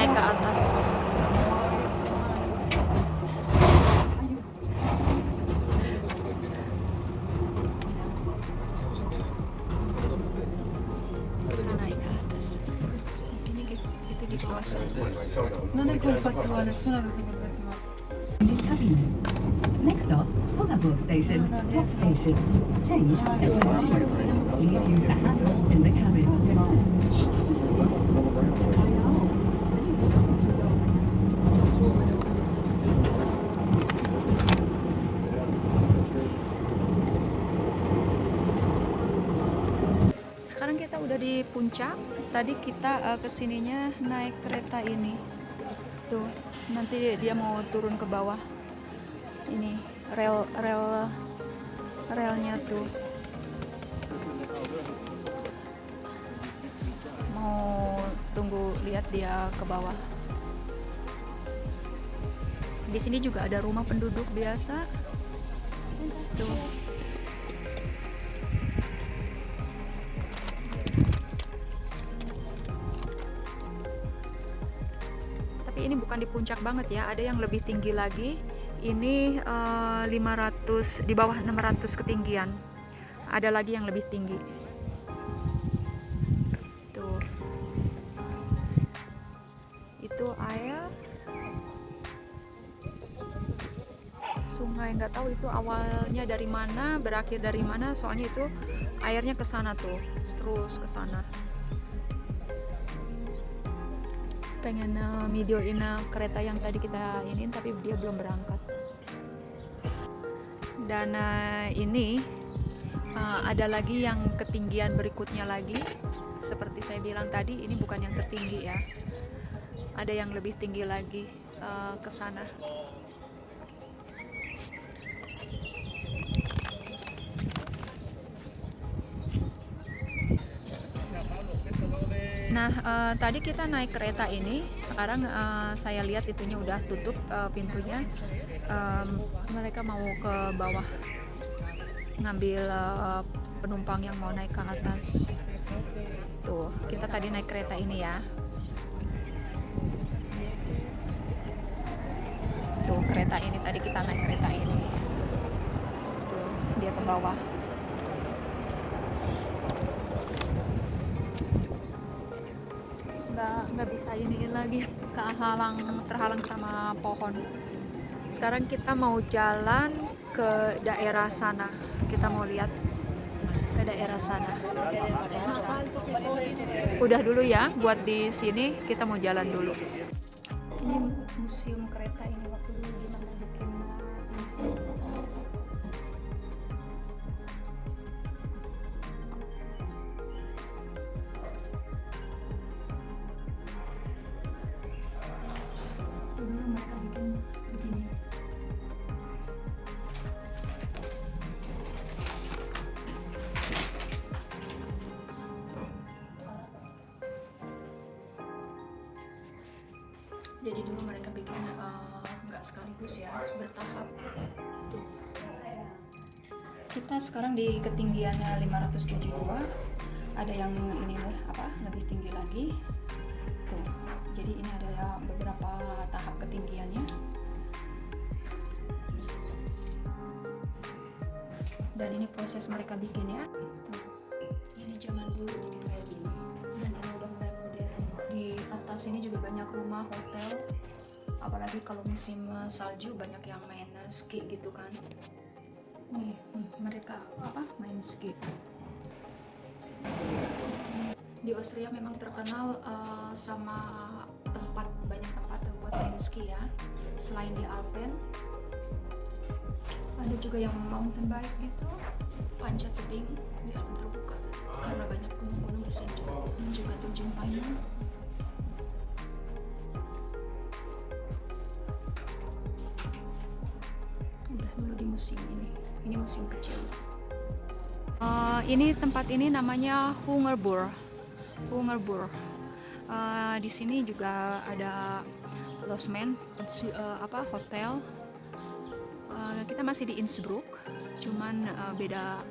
naik ke atas. Kita naik ke atas. Ini itu di bawah sana. Next stop, Bungaburg Station, top station. Change section 2. Please use the handles in the cabin. Sekarang kita udah di puncak. Tadi kita kesininya naik kereta ini. Tuh, nanti dia mau turun ke bawah. Ini relnya tuh. Mau tunggu lihat dia ke bawah. Di sini juga ada rumah penduduk biasa. Tuh. Tapi ini bukan di puncak banget ya, ada yang lebih tinggi lagi. Ini 500, di bawah 600 ketinggian. Ada lagi yang lebih tinggi. Tuh. Itu air. Sungai, nggak tahu itu awalnya dari mana, berakhir dari mana, soalnya itu airnya ke sana tuh, terus ke sana. Pengen videoin kereta yang tadi kita iniin tapi dia belum berangkat. Dan ini ada lagi yang ketinggian berikutnya lagi. Seperti saya bilang tadi, ini bukan yang tertinggi ya. Ada yang lebih tinggi lagi ke sana. Nah, tadi kita naik kereta ini, sekarang saya lihat itunya udah tutup pintunya. Mereka mau ke bawah ngambil penumpang yang mau naik ke atas. Tuh, kita tadi naik kereta ini ya. Tuh, kereta ini tadi kita naik kereta ini. Tuh, dia ke bawah. Nggak bisa iniin lagi, terhalang sama pohon. Sekarang kita mau jalan ke daerah sana, kita mau lihat ke daerah sana. Udah dulu ya buat di sini, kita mau jalan dulu. Ini museum kereta ini, waktu dulu gimana bikin dulu mereka bikin begini. Jadi dulu mereka bikin nggak sekaligus ya, bertahap. Tuh. Kita sekarang di ketinggiannya 572. Ada yang ini lebih tinggi lagi. Tuh. Jadi ini ada beberapa tahap ketinggiannya. Dan ini proses mereka bikin ya. Tuh. Ini zaman dulu bikin kayak gini. Dan ini udah mulai modern. Di atas ini juga banyak rumah, hotel. Apalagi kalau musim salju banyak yang main ski gitu kan. Nih, mereka main ski. Di Austria memang terkenal sama banyak tempat buat main ski ya. Selain di Alpen, ada juga yang mountain bike gitu, panjat tebing di alam terbuka. Karena banyak gunung-gunung di sini juga. Ini juga terjun payung. Udah dulu di musim ini. Ini musim kecil. Ini tempat ini namanya Hungerburg. Di sini juga ada losmen, hotel. Kita masih di Innsbruck, cuman beda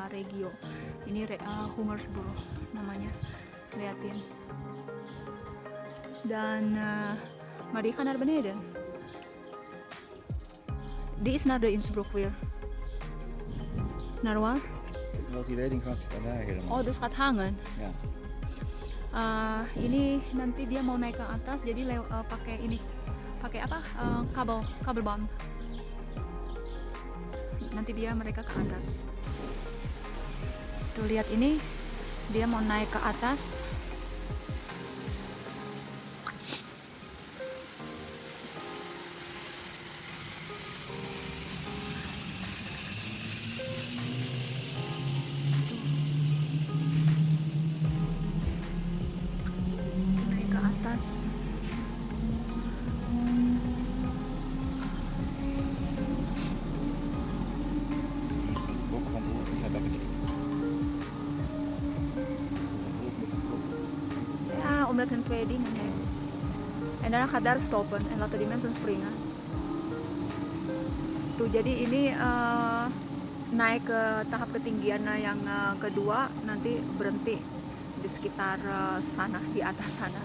regio. Ini Hungerburg namanya. Liatin. dan maar die gaan naar beneden. Die is naar de Innsbruck weer. Naar waar? Wat die leidinggracht staat daar helemaal. Oh, dus gaat hangen. Ja. Ini nanti dia mau naik ke atas, jadi pakai ini, pakai apa? Kabel band. Nanti mereka ke atas. Tuh lihat ini, dia mau naik ke atas. Naik ke atas. Ook van boven naar beneden. Ja, omdat hun twee dingen hebben. En dan gaat daar stoppen en laten die mensen springen. Tuh, jadi ini naik ke tahap ketinggian yang kedua, nanti berhenti di sekitar sana, di atas sana.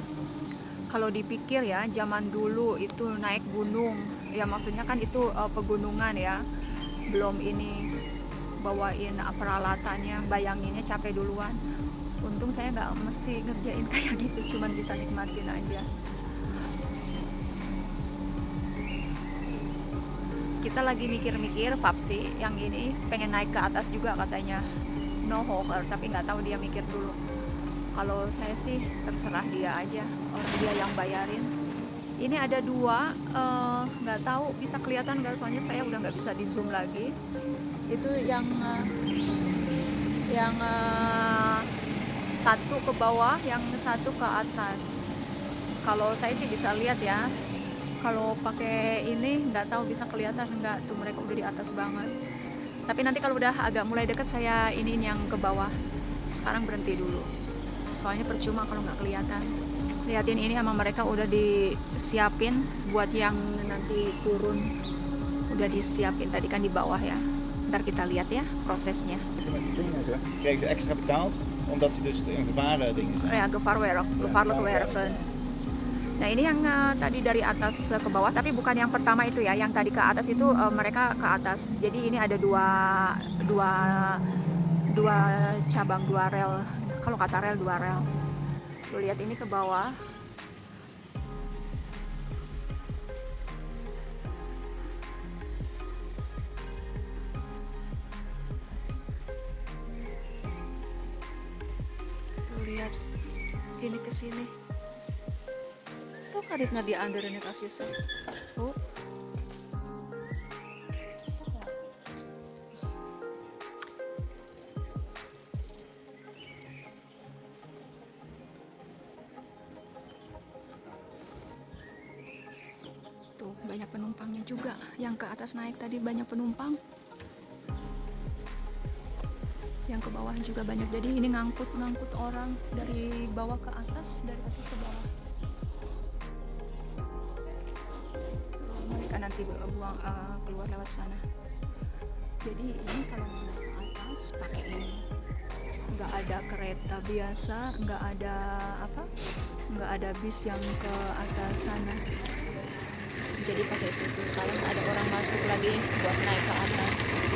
Kalau dipikir ya, zaman dulu itu naik gunung, ya maksudnya kan itu pegunungan ya, belum ini bawain peralatannya, bayanginnya capek duluan. Untung saya nggak mesti ngerjain kayak gitu, cuman bisa nikmatin aja. Kita lagi mikir-mikir, Papsi yang ini pengen naik ke atas juga katanya, no hoker, tapi nggak tahu dia mikir dulu. Kalau saya sih terserah dia aja, orang dia yang bayarin. Ini ada dua, nggak tahu bisa kelihatan nggak, soalnya saya udah nggak bisa di zoom lagi. Itu yang satu ke bawah, yang satu ke atas. Kalau saya sih bisa lihat ya. Kalau pakai ini nggak tahu bisa kelihatan nggak, tuh mereka udah di atas banget. Tapi nanti kalau udah agak mulai dekat saya iniin yang ke bawah. Sekarang berhenti dulu, soalnya percuma kalau nggak kelihatan. Lihatin ini sama mereka udah disiapin buat yang nanti turun, udah disiapin tadi kan di bawah ya. Ntar kita lihat ya prosesnya. Krijgen ze extra betaald omdat ze dus een gevaren-ding zijn. Ya, gevaarlijke werken. Nah ini yang tadi dari atas ke bawah, tapi bukan yang pertama itu ya, yang tadi ke atas itu mereka ke atas. Jadi ini ada dua cabang, dua rel. Kalau kata rel, dua rel. Tuh lihat ini ke bawah. Tuh lihat ini ke sini. Kan dit naar die andere net als je zegt. Oh. Tuh banyak penumpangnya juga. Yang ke atas naik tadi banyak penumpang. Yang ke bawah juga banyak. Jadi ini ngangkut orang dari bawah ke atas, dari atas ke bawah. Nanti buang keluar lewat sana. Jadi ini kalau mau naik ke atas pakai ini, nggak ada kereta biasa, nggak ada bis yang ke atas sana. Jadi pakai itu. Terus sekarang ada orang masuk lagi buat naik ke atas.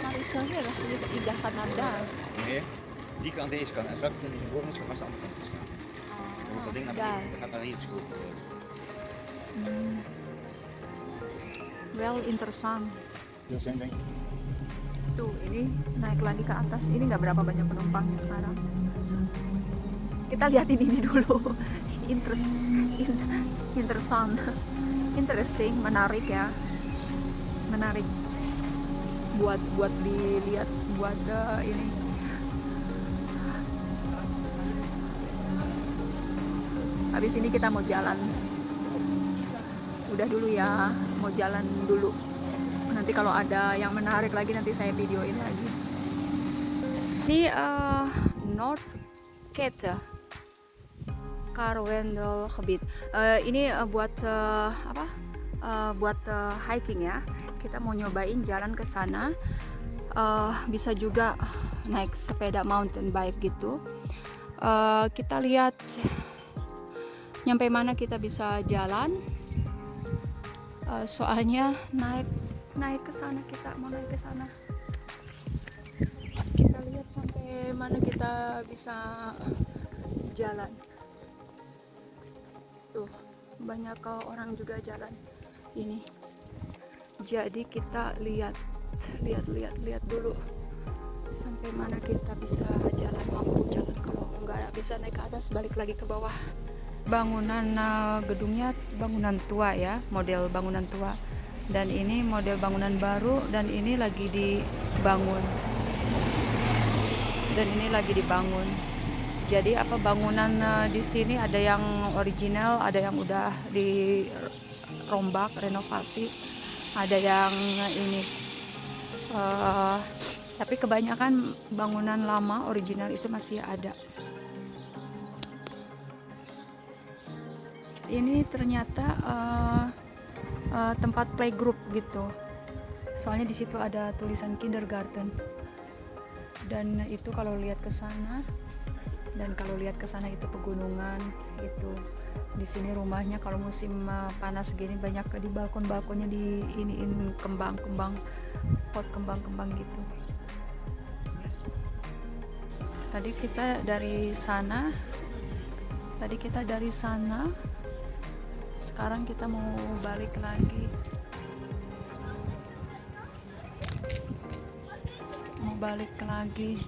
Mari sorry lah, jadi indah Kanada. Nee, die kant deze kant. En straks in de boom is vast de andere kant gestaan. Dat ding naar beneden, dat gaat naar hier geschroefd worden. Well, interessant. Dat zijn denk ik. Tuh, ini naik lagi ke atas. Ini nggak berapa banyak penumpangnya sekarang. Kita lihatin ini dulu. Interesting, menarik ya. Menarik. Buat dilihat, buat ini. Habis ini kita mau jalan. Udah dulu ya, mau jalan dulu. Nanti kalau ada yang menarik lagi nanti saya videoin lagi. Ini North Kette Karwendelgebied. Ini buat buat hiking ya. Kita mau nyobain jalan ke sana. bisa juga naik sepeda mountain bike gitu. Kita lihat nyampe mana kita bisa jalan. Soalnya naik ke sana, kita mau naik ke sana. Kita lihat sampai mana kita bisa jalan. Tuh, banyak orang juga jalan ini. Jadi kita lihat dulu sampai mana kita bisa jalan, mampu jalan. Kalau nggak bisa naik ke atas, balik lagi ke bawah. Bangunan gedungnya bangunan tua ya, model bangunan tua. Dan ini model bangunan baru, dan ini lagi dibangun. Jadi bangunan di sini ada yang original, ada yang udah dirombak, renovasi, ada yang ini. Tapi kebanyakan bangunan lama original itu masih ada. Ini ternyata tempat playgroup gitu. Soalnya di situ ada tulisan kindergarten. Dan itu kalau lihat ke sana, itu pegunungan gitu. Di sini rumahnya kalau musim panas gini banyak di balkon-balkonnya di iniin kembang-kembang, pot kembang-kembang gitu. Tadi kita dari sana. Sekarang kita mau balik lagi.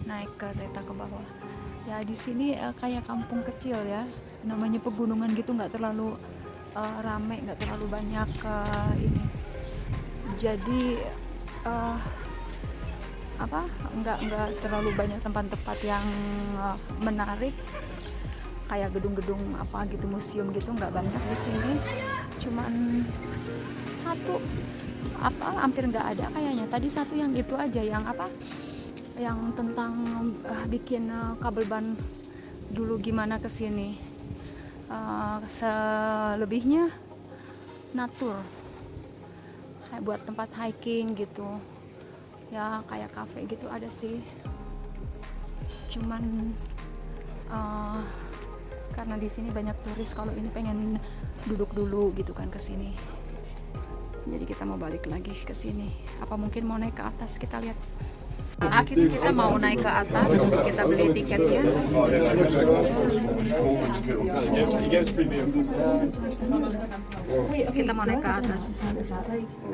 Naik kereta ke bawah. Ya di sini kayak kampung kecil ya. Namanya pegunungan gitu, nggak terlalu rame, nggak terlalu banyak ini. Jadi nggak terlalu banyak tempat-tempat yang menarik kayak gedung-gedung gitu, museum gitu, nggak banyak di sini. Cuman satu hampir nggak ada kayaknya. Tadi satu yang itu aja, yang tentang bikin kabel ban dulu gimana ke sini. Selebihnya natur, kayak buat tempat hiking gitu ya, kayak cafe gitu ada sih. Cuman karena di sini banyak turis, kalau ini pengen duduk dulu gitu kan ke sini. Jadi kita mau balik lagi ke sini. Apa mungkin mau naik ke atas, kita lihat. Akhirnya kita mau naik ke atas, kita beli tiketnya. Kita mau naik ke atas.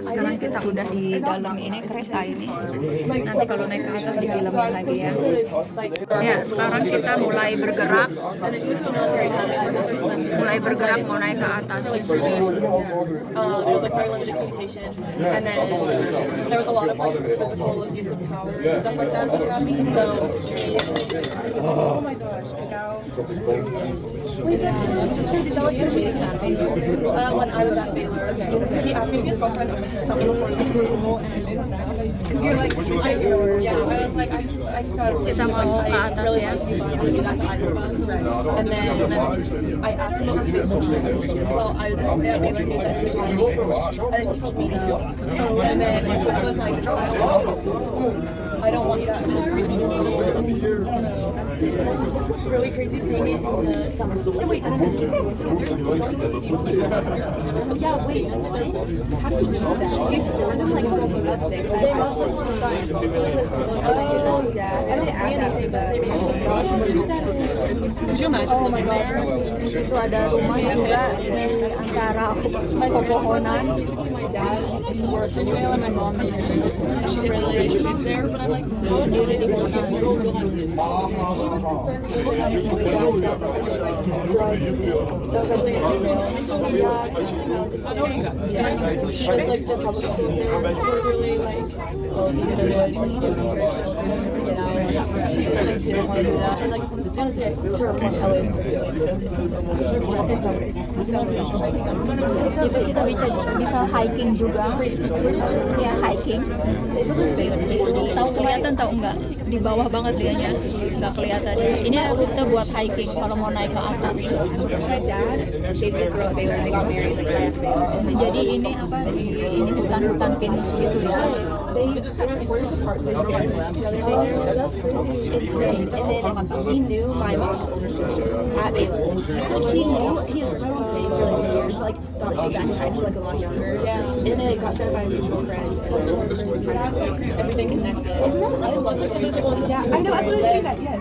Sekarang kita udah di dalam ini kereta ini. Nanti kalau naik ke atas difilmin lagi ya. Ya, sekarang kita mulai bergerak mau naik ke atas. And then there was a lot of physical abuse of power and stuff like that that happened. So, oh my gosh, wait, that's so did y'all get a meeting when I was at Baylor? He asked me to be his girlfriend over the summer before the school, because you're like, I was like, I just got Kita mau ke atas ya. And then I asked him over FaceTime. Well, I was at Baylor, he was at FaceTime. And then he told me no. And then I was like, I don't want that. This is really crazy seeing it in the summer. So wait, and then just yeah, wait, what? How do you do that? Do you store them like up there? They must be inside. Oh yeah, I didn't see anything that they made. Could you imagine? Oh my gosh. Di situ ada rumah juga di antara pepohonan. My dad worked in jail and my mom she didn't really live there, but I'm like, Sendiri di hutan. Just like the public schools there were really like to get out. She just like didn't want to do that. And like honestly, I took her from LA. Itu kita bisa hiking juga. Ya hiking. Tahu kelihatan tahu enggak? Di bawah banget dianya, nggak kelihatan. Ini kita buat hiking kalau mau naik ke atas. Jadi ini apa di ini hutan-hutan pinus gitu ya. He knew my mom's older sister at Baylor. So he knew my mom's name for like years. Like thought she was back in high school, like a lot younger. Yeah. And then got sent by a mutual friend. So that's like everything connected. Isn't that right? Yeah, I know. I was saying that. Yes.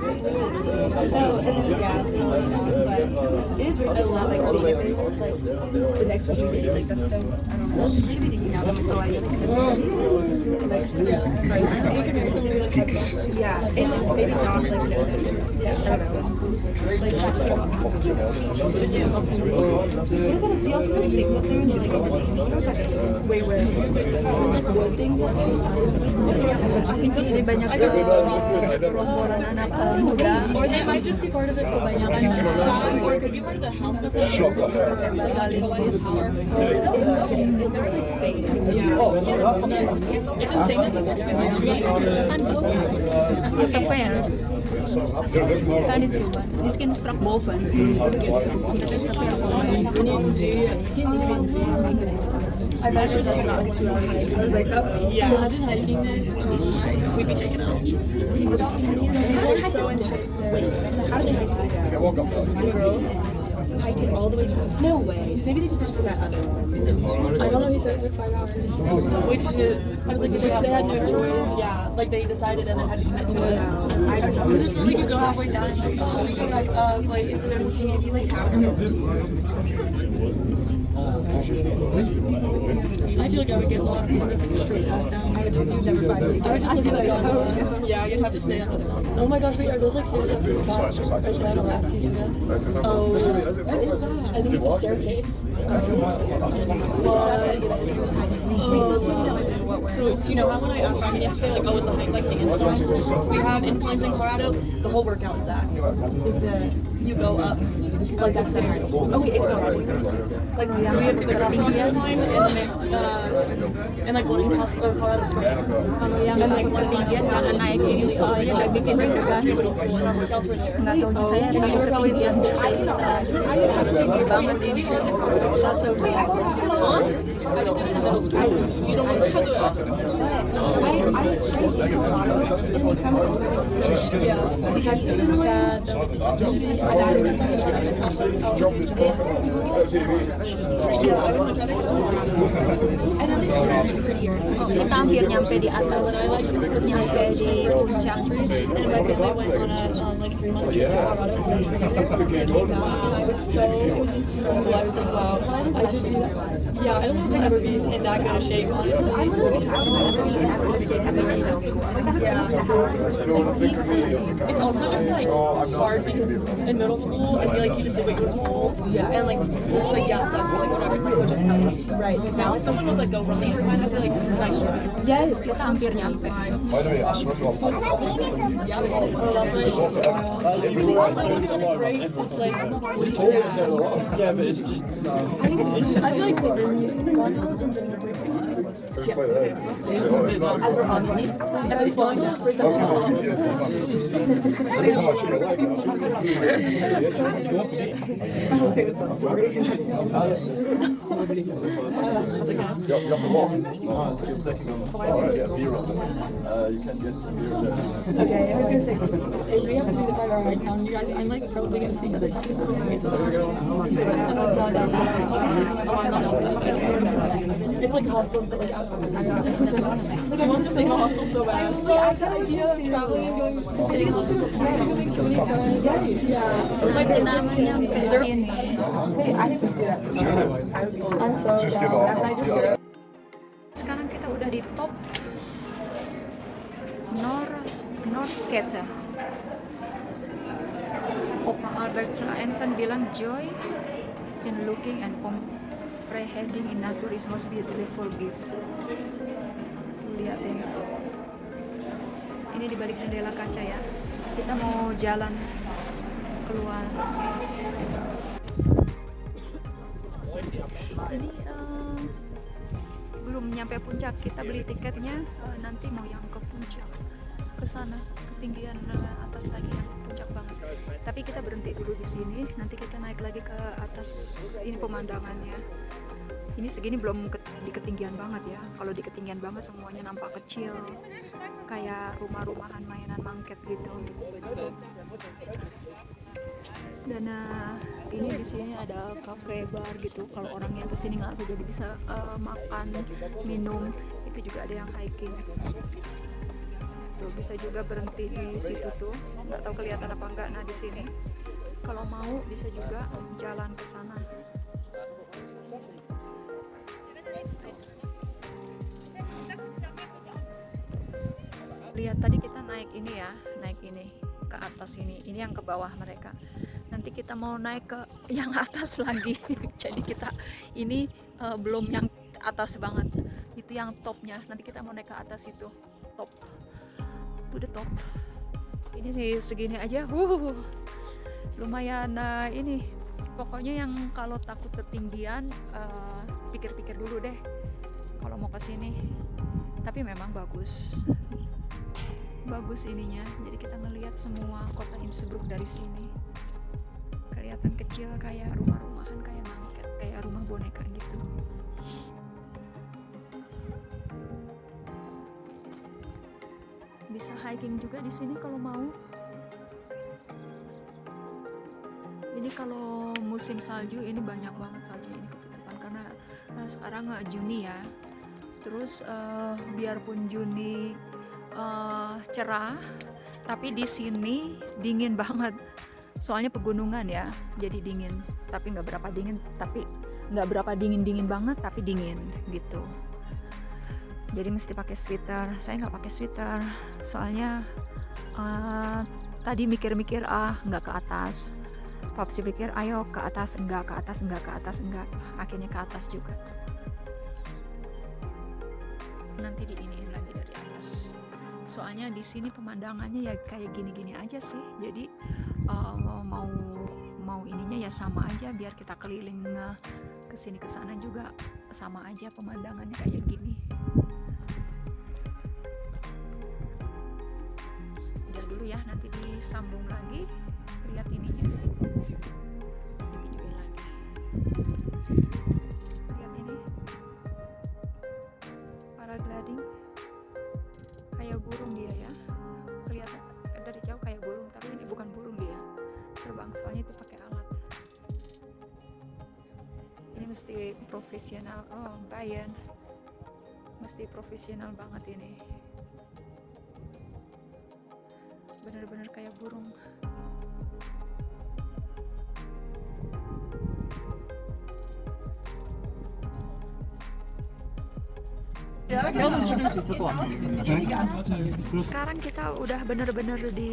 So and then but it is weird to not like being available. It's like the next opportunity. Like that's so. I don't know. Like, sorry, you can marry somebody like yeah, and like, maybe not like know that she's I don't know. Like what is that? Do you also those things up there in like wait where? It's like wood things up there. I think jadi banyak gerombolan anak muda. Or they might just be part of it for kebanyakan. Or it could be part of the house that's like it's insane that they're Is the fair? Kan itu kan. This can struck boven. Is the fair I bet she's just not too high. I was like, oh, yeah. Imagine hiking this. We'd be taken out. We're so in shape. Wait, how do they hike this down? The girls hiked it all the way down. No way. Maybe they just did it for that other one. I don't know. He said it took 5 hours. Which I was like, which they had no choice. Yeah, like they decided and then had to commit to it. I don't know. Because it's like you go halfway down and like, oh, you go back up. Like it's so steep. You like have to. I feel like I would get lost if it's like a straight path down. I would never find it. I would just look at like, oh, yeah, you'd have to stay on the. Oh my gosh, wait, are those like stairs up to the top? Or should I on the left? Do you see this? Oh, what is that? I think it's a staircase. So, do you know how when I asked Ryan yesterday, like, oh, is the hike like the incline? We have inclines in Colorado. The whole workout is that. Is the you go up like the stairs. Oh wait, it's Colorado. Like we have the crosswalk incline and like one in Colorado Springs. Kalau yang ketinggian jangan naikin soalnya udah bikin deg-degan. Nggak tahu saya tapi ketinggian tinggi banget ini. That's okay. I just did it in middle school. You don't want to do it. I trained in Colorado and we come over yeah because it's in bad. My dad is Kita hampir nyampe di atas, nyampe di puncak. And my family went on a like 3 months trip to Colorado to and I was so incredible. I was like, wow, I should do that. Yeah, I don't think I'll ever be in that kind of shape, honestly. I'm literally as good of shape as I was in middle school. Like that's it's also just like hard because in middle school I feel like you just did what you were told. Yeah. And like it's like yeah, that's like whatever my coach just tell me. Right. But now if someone was like go run the other side, I'd be like nice try. Yes, kita hampir nyampe. It's like yeah, but it's just I feel like as we're on point, and I was falling for Okay, I was gonna say, if we have to do the 5 hour hike now, you guys, I'm like probably gonna see other it's like hostels, but like I'm not. Like I want to stay in a hostel so bad. I kind of traveling and going to cities. So many fun. Yeah. Like namanya ke sini. Hey, I think we should do that sometime. I'm so down. And I just hear it. Sekarang kita udah di top North Kete. Opa Albert Einstein bilang joy in looking and comprehending in nature is most beautiful gift. Tuh liatin. Ini Ini di balik jendela kaca ya. Kita mau jalan keluar. Ini belum nyampe puncak. Kita beli tiketnya nanti mau yang ke puncak, ke sana, ketinggian atas lagi yang puncak banget. Tapi kita berhenti dulu di sini. Nanti kita naik lagi ke atas. Ini pemandangannya. Ini segini belum di ketinggian banget ya. Kalau di ketinggian banget semuanya nampak kecil, kayak rumah-rumahan mainan mangket gitu. Dan ini di sini ada cafe bar gitu. Kalau orang yang kesini nggak saja bisa makan, minum. Itu juga ada yang hiking. Tuh bisa juga berhenti di situ tuh. Nggak tahu kelihatan apa enggak. Nah di sini kalau mau bisa juga jalan ke sana. Lihat tadi kita naik ini ya, naik ini ke atas ini yang ke bawah mereka. Nanti kita mau naik ke yang atas lagi. Jadi kita ini belum yang atas banget, itu yang topnya. Nanti kita mau naik ke atas itu, top, to the top. Ini nih segini aja, lumayan. Ini pokoknya yang kalau takut ketinggian pikir-pikir dulu deh kalau mau ke sini. Tapi memang bagus ininya. Jadi kita ngelihat semua kota Innsbruck dari sini. Kelihatan kecil kayak rumah-rumahan, kayak mangket, kayak rumah boneka gitu. Bisa hiking juga di sini kalau mau. Ini kalau musim salju ini banyak banget salju ini ketutupan karena sekarang Juni ya. Terus biarpun Juni cerah, tapi di sini dingin banget. Soalnya pegunungan ya, jadi dingin. Tapi nggak berapa dingin banget, tapi dingin gitu. Jadi mesti pakai sweater. Saya nggak pakai sweater, soalnya tadi mikir-mikir nggak ke atas. Papsi pikir ayo ke atas, enggak. Akhirnya ke atas juga. Nanti diiniin lagi dari atas. Soalnya di sini pemandangannya ya kayak gini-gini aja sih. Jadi mau ininya ya sama aja, biar kita keliling ke sini ke sana juga sama aja pemandangannya kayak gini. Udah dulu ya, nanti disambung lagi. Lihat ininya. Divideoin lagi. Lihat ini. Paragliding. Kayak burung dia ya. Kelihatan dari jauh kayak burung, tapi ini bukan burung dia. Terbang, soalnya itu pakai alat. Ini mesti profesional. Bayern. Mesti profesional banget ini. Benar-benar kayak burung. Sekarang kita udah bener-bener di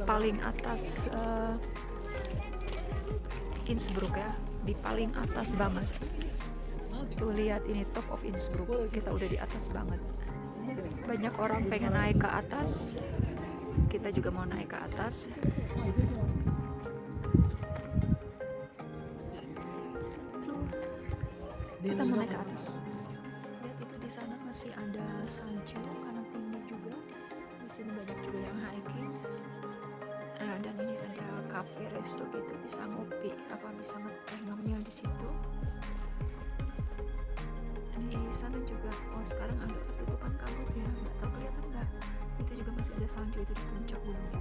paling atas Innsbruck ya, di paling atas banget. Tuh lihat ini top of Innsbruck, kita udah di atas banget. Banyak orang pengen naik ke atas, kita juga mau naik ke atas. Tuh, kita mau naik ke atas. Di sana masih ada salju karena tinggi juga. Di sini banyak juga yang hiking. Dan ini ada cafe, resto gitu, bisa ngopi, bisa ngeteh ngemil di situ. Di sana juga, sekarang agak ketutupan kabut ya, nggak tahu kelihatan nggak. Itu juga masih ada salju itu di puncak gunung itu.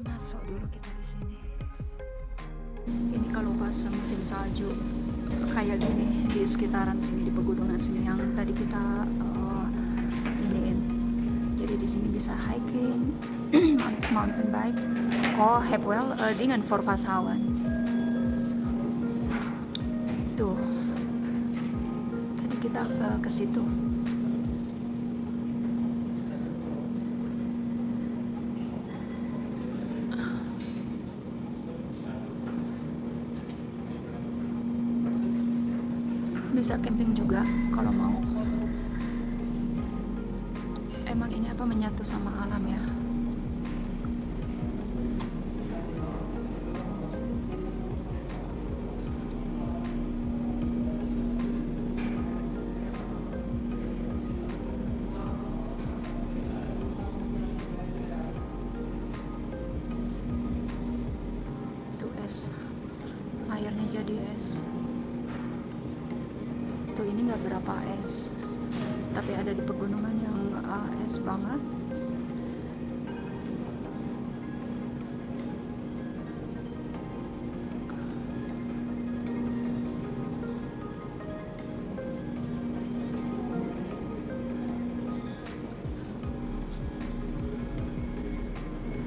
Masuk dulu kita di sini. Ini kalau pas musim salju kayak gini di sekitaran sini, di pegunungan sini yang tadi kita iniin. Jadi di sini bisa hiking, mountain bike. Oh, heb wel dingen voor vasthouden. Tuh. Tadi kita ke situ. Bisa camping juga kalau mau. Emang ini apa menyatu sama alam ya. Itu es, airnya jadi es. Tuh ini nggak berapa es, tapi ada di pegunungan yang es banget.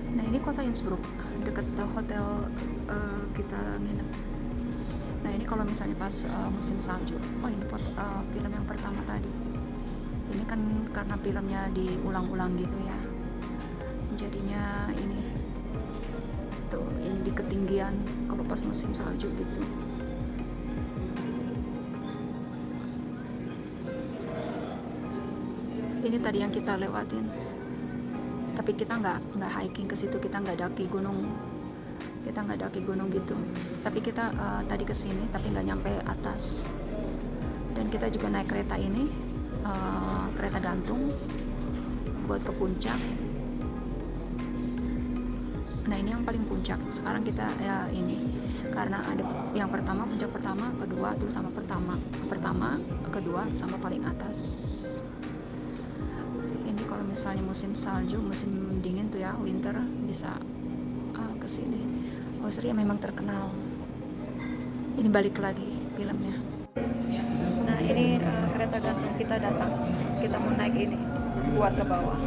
Nah ini kota Innsbruck, dekat hotel kita nginep. Nah ini kalau misalnya pas musim salju. Oh ini film yang pertama tadi. Ini kan karena filmnya diulang-ulang gitu ya, jadinya ini tuh ini di ketinggian kalau pas musim salju gitu. Ini tadi yang kita lewatin, tapi kita nggak hiking ke situ, kita nggak daki gunung. Kita nggak daki gunung gitu, tapi kita tadi kesini tapi nggak nyampe atas. Dan kita juga naik kereta ini, kereta gantung buat ke puncak. Nah ini yang paling puncak. Sekarang kita ya ini karena ada yang pertama, puncak pertama, kedua, terus sama pertama, kedua, sama paling atas. Ini kalau misalnya musim salju, musim dingin tuh ya, winter, bisa ke sini. Austria memang terkenal. Ini balik lagi filmnya. Nah ini kereta gantung kita datang. Kita mau naik ini buat ke bawah.